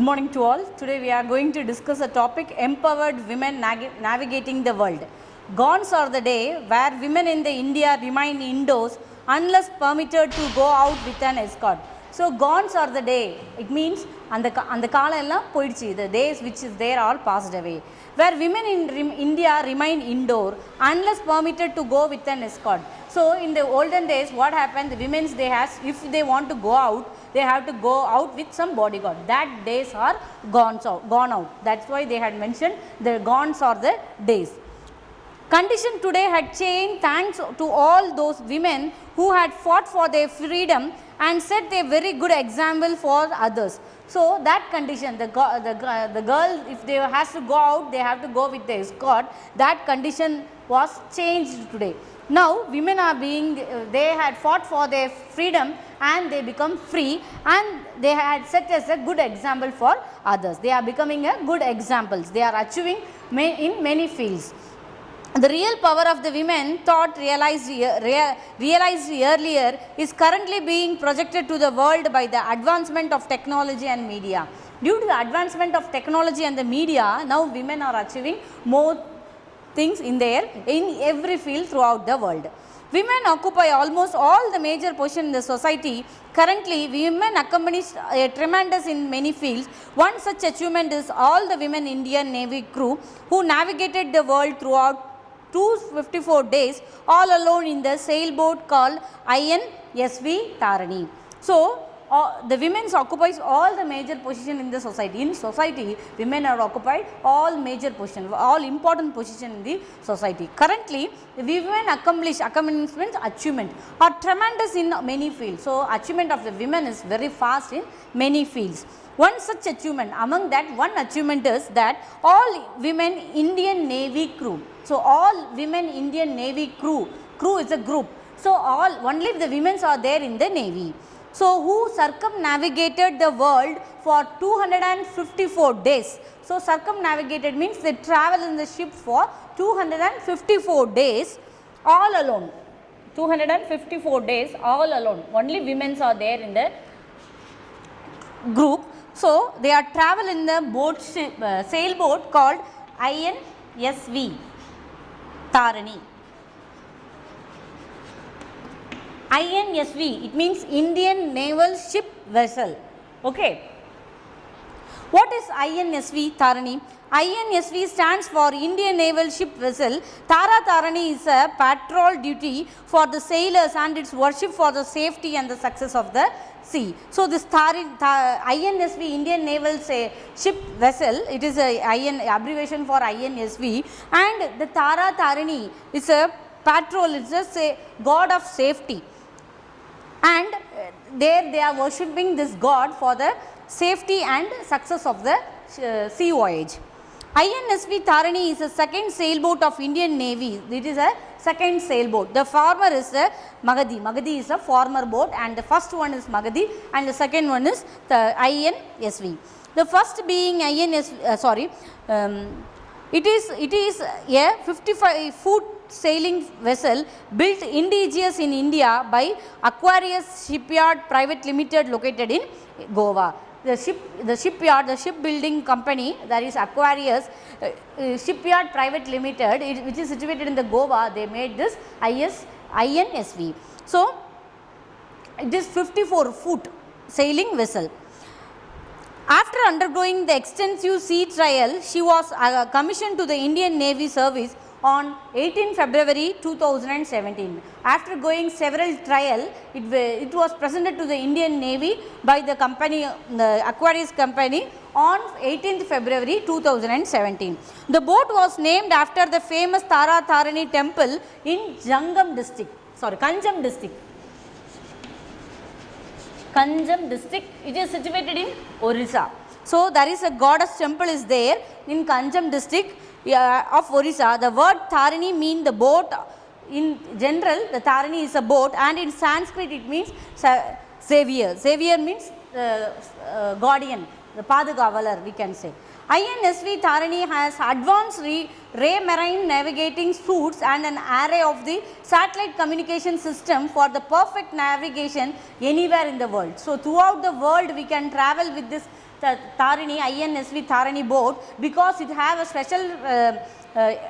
Good morning to all. Today we are going to discuss a topic, empowered women navigating the world. Gone's are the day where women in the India remain indoors unless permitted to go out with an escort. So gone's are the day. It means and the kaala ellam poiduchi. The days which is there all passed away. Where women in India remain indoor unless permitted to go with an escort. So in the olden days, what happened? The women's if they want to go out, they have to go out with some bodyguard. That days are gone out. That's why they had mentioned the gone's are the days. Condition today had changed thanks to all those women who had fought for their freedom and set a very good example for others. So that condition, the girl, if they has to go out, they have to go with the escort. That condition was changed today. Now women are being, they had fought for their freedom and they become free, and they had set as a good example for others. They are becoming a good examples. They are achieving in many fields. The real power of the women thought realized earlier is currently being projected to the world by the advancement of technology and media. Due to the advancement of technology and the media, now women are achieving more things in every field throughout the world. Women occupy almost all the major positions in the society. Currently, women accomplish a tremendous in many fields. One such achievement is all the women Indian Navy crew who navigated the world throughout 254 days all alone in the sailboat called INSV Tarini. So, the women occupies all the major positions in the society. In society, women are occupied all major positions, all important positions in the society. Currently, the women accomplishments, achievement are tremendous in many fields. So, achievement of the women is very fast in many fields. One such achievement, among that one achievement is that all women Indian Navy crew. So, all women Indian Navy crew is a group. So, only the women are there in the Navy. So, who circumnavigated the world for 254 days. So, circumnavigated means they travel in the ship for 254 days all alone. 254 days all alone. Only women are there in the group. So, they are travel in the sailboat called INSV Tarini. INSV, it means Indian Naval Ship Vessel. Okay. What is INSV Tarini? INSV stands for Indian Naval Ship Vessel. Tara Tarini is a patrol duty for the sailors and its worship for the safety and the success of the sea. So, this INSV, Indian Naval Ship Vessel, it is a abbreviation for INSV, and the Tara Tarini is a patrol, it is just a god of safety. And there they are worshipping this god for the safety and success of the sea voyage. INSV Tarini is the second sailboat of Indian Navy. It is a second sailboat. The former is the Magadhi. Magadhi is a former boat, and the first one is Magadhi, and the second one is the INSV. The first being it is a 55-foot sailing vessel built indigenous in India by Aquarius Shipyard Private Limited located in Goa. The shipbuilding company, that is Aquarius Shipyard Private Limited, which is situated in the Goa, they made this INSV. So, it is 54-foot sailing vessel. After undergoing the extensive sea trial, she was commissioned to the Indian Navy service on 18 February 2017. After going several trials, it was presented to the Indian Navy by the company, the Aquarius company, on 18th February 2017. The boat was named after the famous Tara Tarini temple in Kanjam district. Kanjam district, it is situated in Orissa. So, there is a goddess temple is there in Kanjam district of Orissa. The word Tarini means the boat. In general, the Tarini is a boat, and in Sanskrit it means savior. Savior means guardian, the Padagavalar we can say. INSV Tarini has advanced ray marine navigating suits and an array of the satellite communication system for the perfect navigation anywhere in the world. So, throughout the world we can travel with this Tarini, INSV Tarini boat, because it have a special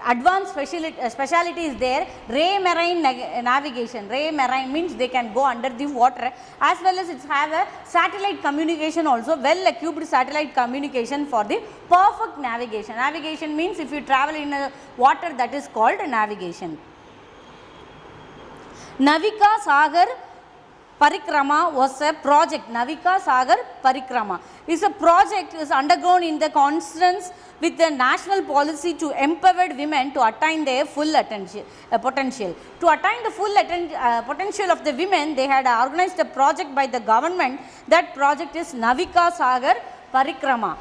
advanced speciality is there. Ray marine navigation. Ray marine means they can go under the water, as well as it have a satellite communication also, well equipped satellite communication for the perfect navigation. Navigation means if you travel in a water, that is called navigation. Navika Sagar Parikrama was a project. Navika Sagar Parikrama is a project is undergone in the constance with the national policy to empower women to attain their full potential. To attain the full potential of the women, they had organized a project by the government. That project is Navika Sagar Parikrama.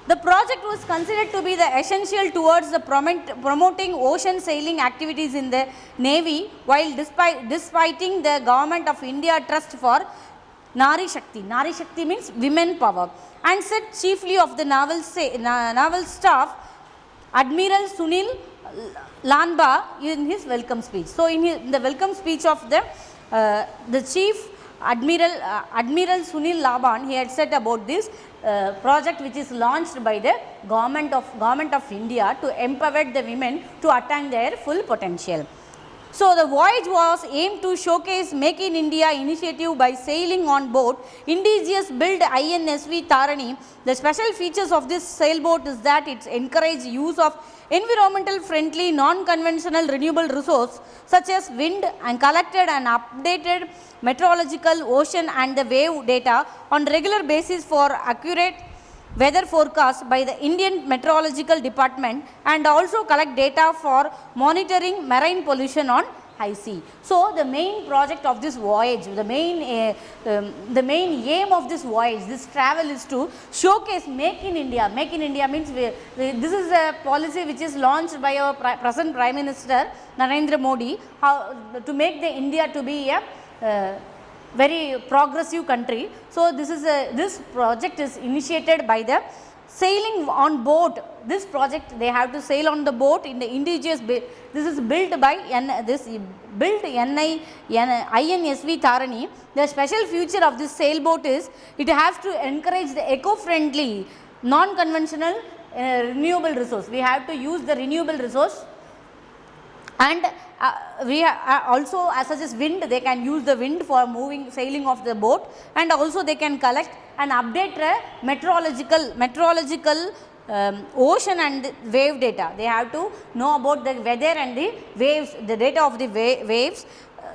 The project was considered to be the essential towards the promoting ocean sailing activities in the Navy, while despiting the Government of India trust for Nari Shakti. Nari Shakti means women power, and said chiefly of the naval staff, Admiral Sunil Lanba, in his welcome speech. So, in the welcome speech of the chief Admiral Sunil Laban, he had said about this project which is launched by the government of India to empower the women to attain their full potential. So, the voyage was aimed to showcase Make in India initiative by sailing on board indigenous built INSV Tarini. The special features of this sailboat is that it encourages use of environmental friendly non-conventional renewable resource such as wind, and collected and updated meteorological, ocean and the wave data on regular basis for accurate weather forecast by the Indian Meteorological Department, and also collect data for monitoring marine pollution on high sea. So, the main project of this voyage, the main aim of this voyage, this travel is to showcase Make in India. Make in India means this is a policy which is launched by our present Prime Minister Narendra Modi, to make the India to be a very progressive country. So, this project is initiated by the sailing on boat. This project, they have to sail on the boat in the indigenous. This is built by INSV Tarini. The special feature of this sailboat is it has to encourage the eco-friendly, non-conventional renewable resource. We have to use the renewable resource, and we also, as such as wind, they can use the wind for sailing of the boat, and also they can collect and update meteorological ocean and wave data. They have to know about the weather and the waves, the data of the waves,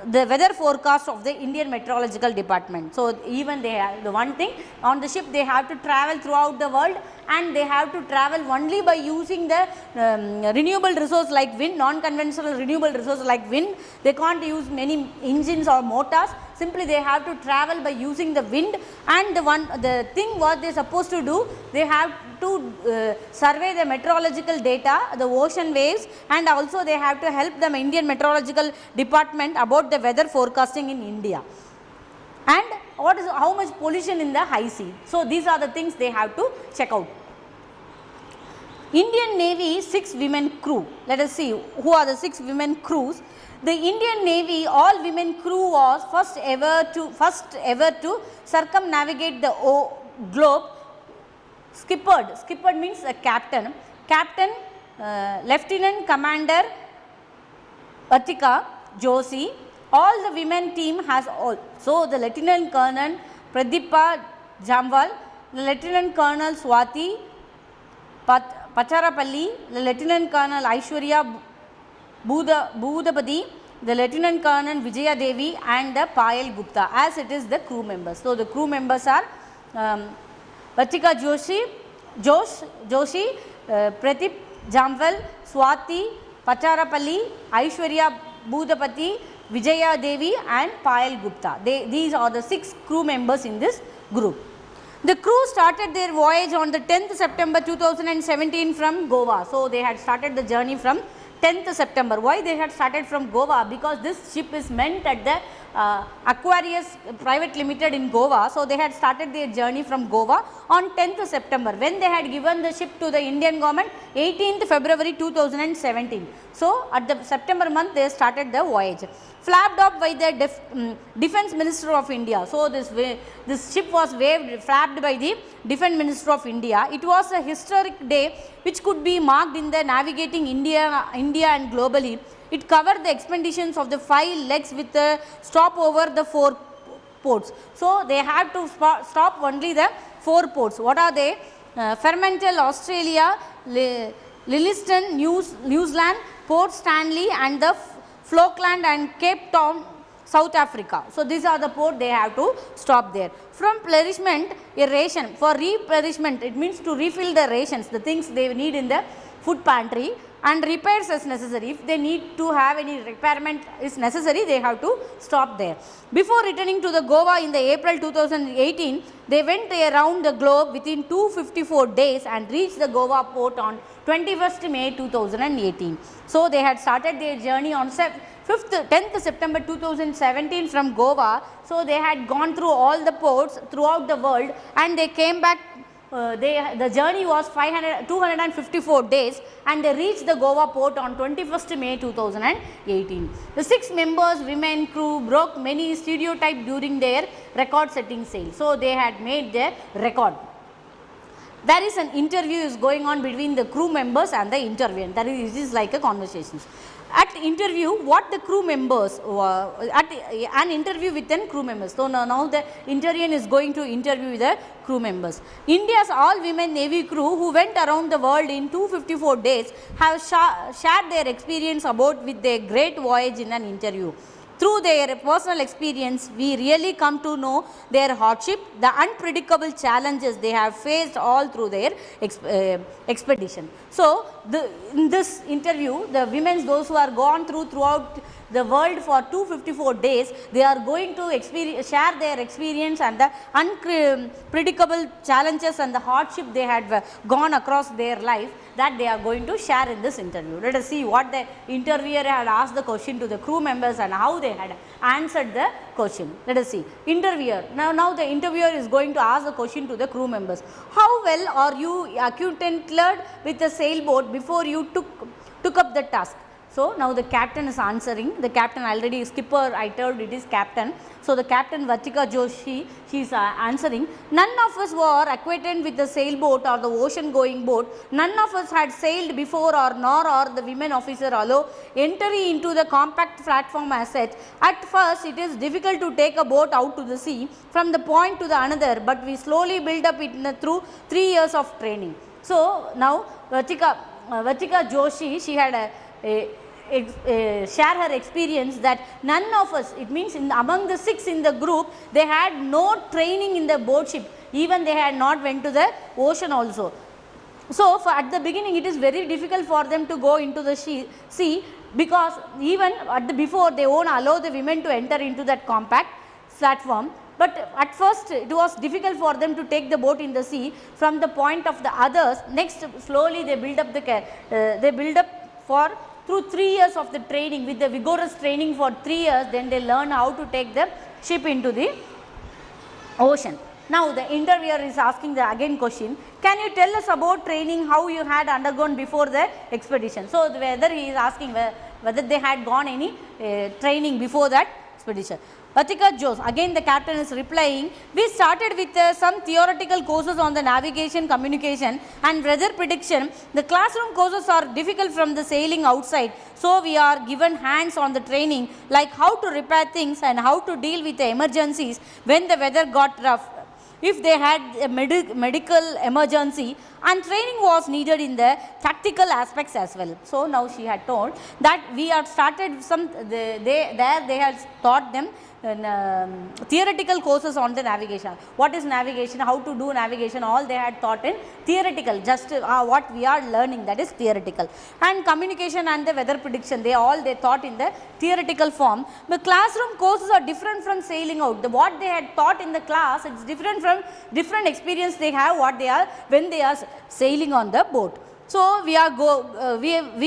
the weather forecast of the Indian Meteorological Department. So, even they have the one thing on the ship, they have to travel throughout the world, and they have to travel only by using the renewable resource like wind, non-conventional renewable resource like wind. They can't use many engines or motors. Simply they have to travel by using the wind, and the thing what they are supposed to do, they have to survey the meteorological data, the ocean waves, and also they have to help the Indian Meteorological Department about the weather forecasting in India, and how much pollution in the high sea. So, these are the things they have to check out. Indian Navy 6 women crew. Let us see who are the 6 women crews. The Indian Navy all women crew was first ever to circumnavigate the globe. Skippered means a captain. Lieutenant Commander Vatika Joshi. All the women team has all. So, the Lieutenant Colonel Pradeepa Jamwal, the Lieutenant Colonel Swati Pacharapalli, the Lieutenant Colonel Aishwarya Budapati, the Lieutenant Colonel Vijaya Devi, and the Payal Gupta, as it is the crew members. So, the crew members are Vatika Joshi, Pradeep Jamwal, Swati Pacharapalli, Aishwarya Budapati, Vijaya Devi, and Payal Gupta. These are the 6 crew members in this group. The crew started their voyage on the 10th September 2017 from Goa. So, they had started the journey from 10th September. Why they had started from Goa? Because this ship is meant at the Aquarius Private Limited in Goa. So, they had started their journey from Goa on 10th September. When they had given the ship to the Indian government, 18th February 2017. So at the September month they started the voyage. Flapped up by the Defence Minister of India. So this ship was flapped by the Defence Minister of India. It was a historic day which could be marked in the navigating India and globally. It covered the expeditions of the 5 legs with a stop over the 4 ports. So they had to stop only the 4 ports. What are they? Fremantle, Australia, Lilliston, New Zealand, Port Stanley and the Falkland and Cape Town, South Africa. So these are the ports they have to stop there. From replenishment, a ration. For replenishment, it means to refill the rations, the things they need in the food pantry, and repairs as necessary. If they need to have any repairment is necessary, they have to stop there. Before returning to the Goa in the April 2018, they went around the globe within 254 days and reached the Goa port on 21st May 2018. So they had started their journey on 10th September 2017 from Goa. So they had gone through all the ports throughout the world and they came back. The journey was 254 days and they reached the Goa port on 21st May 2018. The 6 members women crew broke many stereotypes during their record setting sail. So they had made their record. There is an interview is going on between the crew members and the interviewer. That is like a conversation. At interview, what the crew members, at an interview with 10 crew members. So now the interviewer is going to interview the crew members. India's all women Navy crew who went around the world in 254 days have shared their experience about with their great voyage in an interview. Through their personal experience, we really come to know their hardship, the unpredictable challenges they have faced all through their expedition. So, in this interview, the women, those who are gone throughout the world for 254 days, they are going to share their experience and the unpredictable challenges and the hardship they had gone across their life, that they are going to share in this interview. Let us see what the interviewer had asked the question to the crew members and how they had answered the question. Let us see. Interviewer. Now the interviewer is going to ask the question to the crew members. How well are you acquainted with the sailboat before you took up the task? So now the captain is answering. The captain already skipper, I told it is captain. So the captain Vatika Joshi, she is answering. None of us were acquainted with the sailboat or the ocean going boat. None of us had sailed before nor are the women officer allow entry into the compact platform as such. At first it is difficult to take a boat out to the sea from the point to the another, but we slowly build up it through 3 years of training. So now Vatika Joshi, she had share her experience that none of us, it means among the 6 in the group, they had no training in the boat ship, even they had not went to the ocean also. So at the beginning it is very difficult for them to go into the sea, because even before they won't allow the women to enter into that compact platform. But at first it was difficult for them to take the boat in the sea from the point of the others. Next slowly they build up for through 3 years of the training, with the vigorous training for 3 years, then they learn how to take the ship into the ocean. Now the interviewer is asking the again question, can you tell us about training, how you had undergone before the expedition? So whether he is asking whether they had gone any training before that expedition. Vatika Jose, again the captain is replying, we started with some theoretical courses on the navigation, communication and weather prediction. The classroom courses are difficult from the sailing outside, so we are given hands on the training like how to repair things and how to deal with the emergencies when the weather got rough, if they had a medical emergency, and training was needed in the tactical aspects as well. So now she had told that we have started they had taught them theoretical courses on the navigation. What is navigation, how to do navigation, all they had taught in theoretical, just what we are learning, that is theoretical. And communication and the weather prediction, they taught in the theoretical form. The classroom courses are different from sailing out. What they had taught in the class, it's different from different experience they have what they are when they are sailing on the boat. So we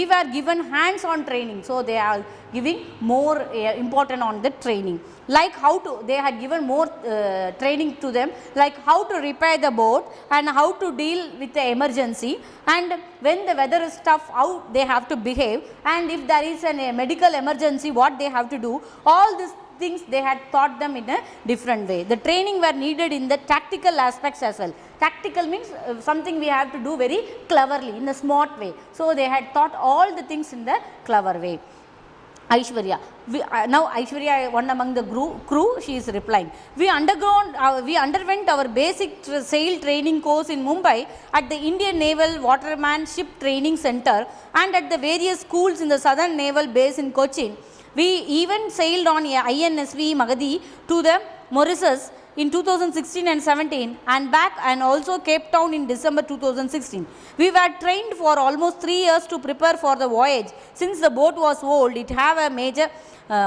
were given hands-on training. So they are giving more important on the training, like how to, they had given more training to them, like how to repair the boat and how to deal with the emergency, and when the weather is tough, how they have to behave, and if there is a medical emergency, what they have to do. All these things they had taught them in a different way. The training were needed in the tactical aspects as well. Tactical means something we have to do very cleverly, in a smart way. So they had taught all the things in the clever way. Aishwarya, now Aishwarya, one among the crew, she is replying. We underwent our basic sail training course in Mumbai at the Indian Naval Watermanship Training Center and at the various schools in the Southern Naval Base in Cochin. We even sailed on INSV Magadhi to the Mauritius in 2016 and 17 and back, and also Cape Town in December 2016. We were trained for almost 3 years to prepare for the voyage. Since the boat was old, it had a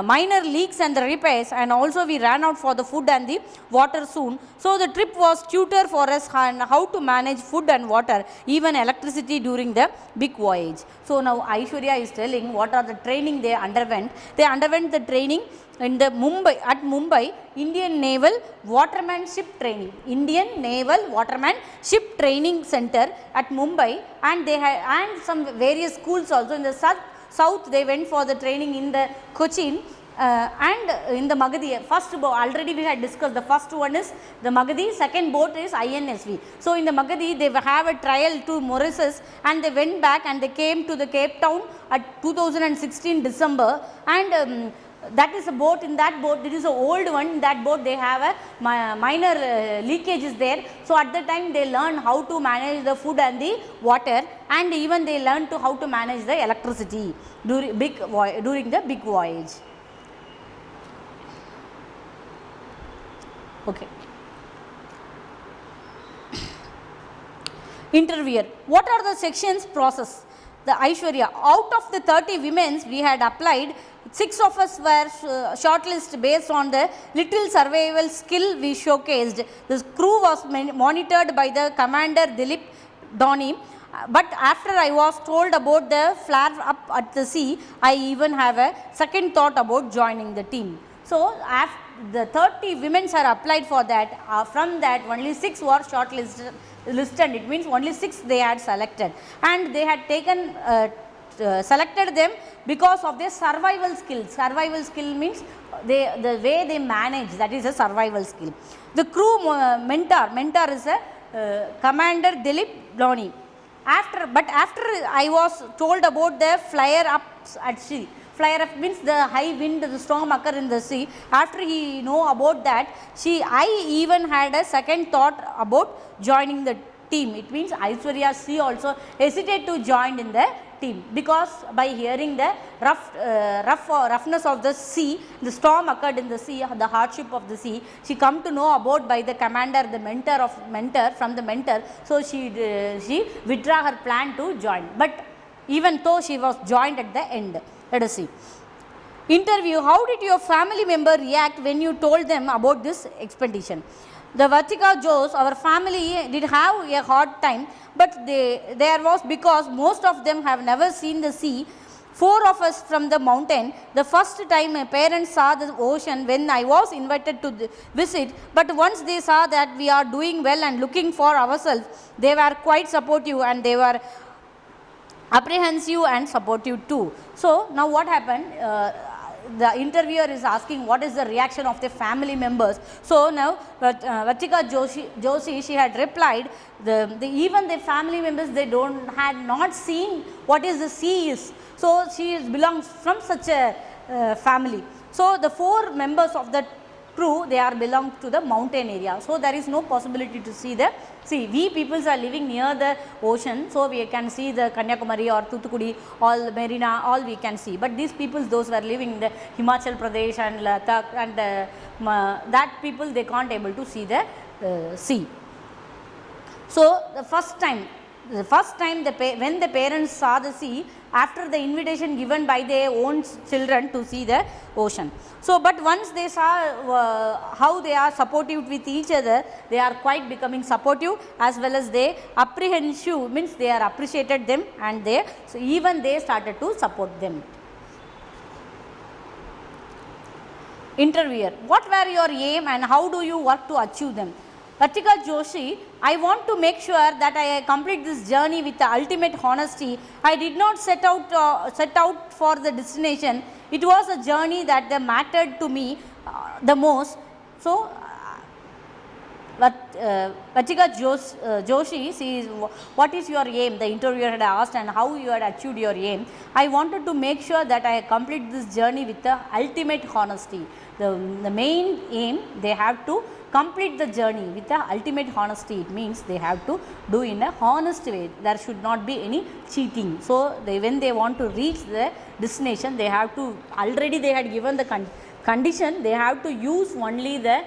minor leaks and the repairs, and also we ran out for the food and the water soon. So the trip was tutor for us on how to manage food and water, even electricity during the big voyage. So now Aishwarya is telling what are the training they underwent. They underwent the training in the Mumbai Indian Naval Watermanship Training, Indian Naval Watermanship Training Center at Mumbai, and they had, and some various schools also in the south they went for the training in the Cochin and in the Magadhi. First boat already we had discussed, the first one is the Magadhi, second boat is INSV. So in the Magadhi they have a trial to Mauritius and they went back and they came to the Cape Town at 2016 December, and that is a boat. In that boat, it is an old one. In that boat they have a minor leakages there. So at the time they learn how to manage the food and the water, and even they learn to how to manage the electricity during the big voyage. Okay. Interviewer, what are the sections process? The Aishwarya, out of the 30 women we had applied, 6 of us were shortlisted based on the little survival skill we showcased. The crew was monitored by the commander Dilip Dhoni, but after I was told about the flare up at the sea, I even have a second thought about joining the team. So after the 30 women are applied for that, from that only 6 were shortlisted. It means only 6 they had selected, and they had taken selected them because of their survival skill. Survival skill means the way they manage, that is a survival skill. The crew mentor is a Commander Dilip Dhoni. After I was told about the flare ups at sea. Flare up means the high wind, the storm occur in the sea. After he know about that, I even had a second thought about joining the team. It means Aishwarya she also hesitate to join in the team, because by hearing the roughness of the sea, the storm occurred in the sea, the hardship of the sea, she come to know about by the commander, the mentor from the mentor. So she withdraw her plan to join, but even though she was joined at the end. Let us see. Interview, how did your family member react when you told them about this expedition? The Vartika Jose, our family did have a hard time, but there was because most of them have never seen the sea. 4 of us from the mountain. The first time my parents saw the ocean when I was invited to visit, but once they saw that we are doing well and looking for ourselves, they were quite supportive, and they were apprehensive and supportive too. So now what happened? The interviewer is asking what is the reaction of the family members. So now Vartika Joshi she had replied, even the family members, they had not seen what is the sea is. So she belongs from such a family. So the 4 members of the crew, they are belong to the mountain area. So there is no possibility to see the sea. We peoples are living near the ocean, so we can see the Kanyakumari or Thoothukudi, all Marina, all we can see. But these peoples, those were living in the Himachal Pradesh and Ladakh, and that people they can't able to see the sea. So the first time the first time when the parents saw the sea after the invitation given by their own children to see the ocean. So, but once they saw how they are supportive with each other, they are quite becoming supportive, as well as they apprehensive, means they are appreciated them, and they, so even they started to support them. Interviewer: what were your aim and how do you work to achieve them? Ratika Joshi: I want to make sure that I complete this journey with the ultimate honesty. I did not set out for the destination. It was a journey that mattered to me the most. So, Ratika Joshi, what is your aim? The interviewer had asked, and how you had achieved your aim. I wanted to make sure that I complete this journey with the ultimate honesty. The main aim, they have to complete the journey with the ultimate honesty. It means they have to do in a honest way. There should not be any cheating. So, when they want to reach the destination, they have to, already they had given the condition, they have to use only the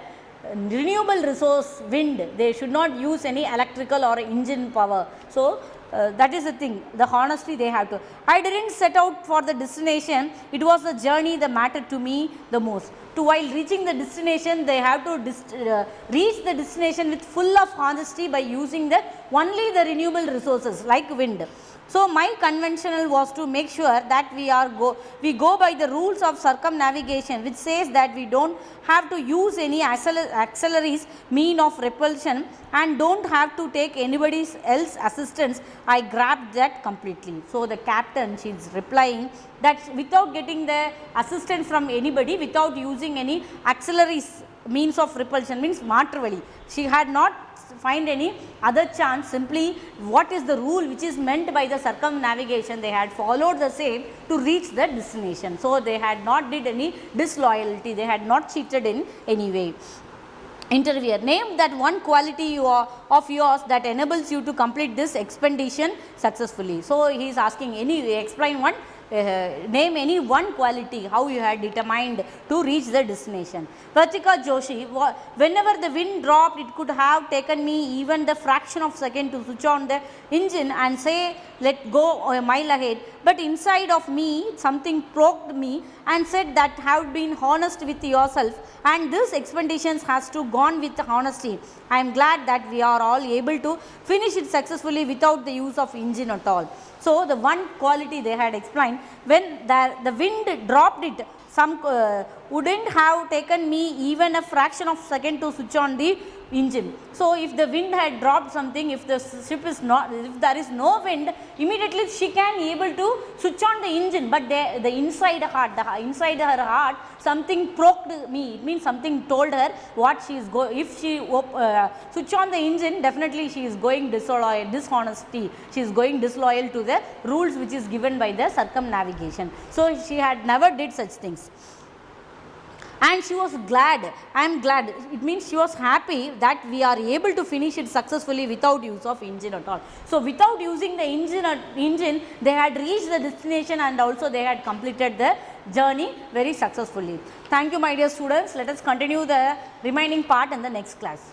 renewable resource wind. They should not use any electrical or engine power. So, that is the thing, the honesty they have to. I didn't set out for the destination, it was the journey that mattered to me the most. To while reaching the destination, they have to reach the destination with full of honesty by using the only the renewable resources like wind. So, my conventional was to make sure that we go by the rules of circumnavigation, which says that we don't have to use any auxiliaries mean of repulsion and don't have to take anybody else's assistance. I grabbed that completely. So, the captain, she is replying that without getting the assistance from anybody, without using any auxiliaries means of repulsion, means Matruvali, she had not find any other chance. Simply what is the rule which is meant by the circumnavigation, they had followed the same to reach the destination. So, they had not did any disloyalty, they had not cheated in any way. Interviewer: name that one quality of yours that enables you to complete this expedition successfully. So, he is asking explain one. Name any one quality how you had determined to reach the destination. Pratika Joshi: whenever the wind dropped, it could have taken me even the fraction of second to switch on the engine and say let go a mile ahead, but inside of me something poked me and said that have been honest with yourself, and this expedition has to gone with honesty. I am glad that we are all able to finish it successfully without the use of engine at all. So, the one quality they had explained, when the wind dropped it, some wouldn't have taken me even a fraction of second to switch on the engine. So, if the wind had dropped something, if the ship is not, if there is no wind, immediately she can able to switch on the engine, but the inside her heart something poked me. It means something told her what she is if she switch on the engine, definitely she is going dishonesty, she is going disloyal to the rules which is given by the circumnavigation. So, she had never did such things. And she was glad, I am glad, it means she was happy that we are able to finish it successfully without use of engine at all. So, without using the engine, they had reached the destination and also they had completed the journey very successfully. Thank you, my dear students. Let us continue the remaining part in the next class.